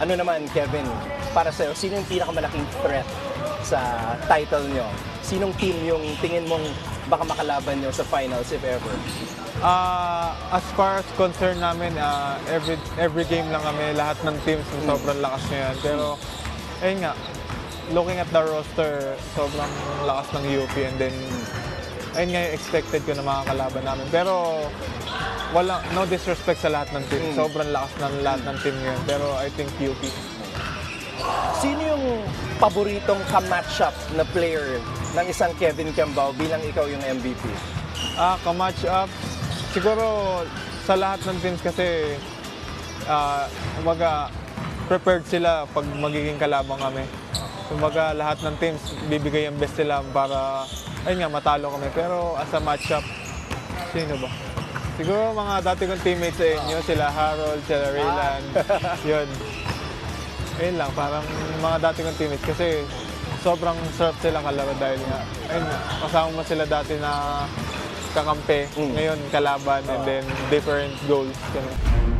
Ano naman, Kevin, para sa'yo, sino yung pinakamalaking threat sa title nyo? Sinong team yung tingin mong baka makalaban nyo sa finals if ever? As far as concern namin, every game lang kami, lahat ng teams sobrang lakas na yan. Pero, ayun nga, looking at the roster, sobrang lakas ng UP and then, ayun nga yung expected ko na makakalaban namin. Pero, no disrespect sa lahat ng team. Sobrang lakas ng lahat ng team ngayon. Pero I think UP. Sino yung paboritong ka-matchup na player ng isang Kevin Kiambao bilang ikaw yung MVP? Ka-match up, siguro sa lahat ng teams kasi kumbaga prepared sila pag magiging kalabang kami. Kumbaga lahat ng teams bibigay ang best sila para ayun nga matalo kami. Pero as a matchup, sino ba? Siguro mga dati kong teammates sa inyo, sila Harold, sila Raylan, yun. Ayun lang, parang mga dati kong teammates kasi sobrang sarap sila kalaro dahil nga, ayun, kasama mo sila dati na kakampi, ngayon kalaban and then different goals. Ganun.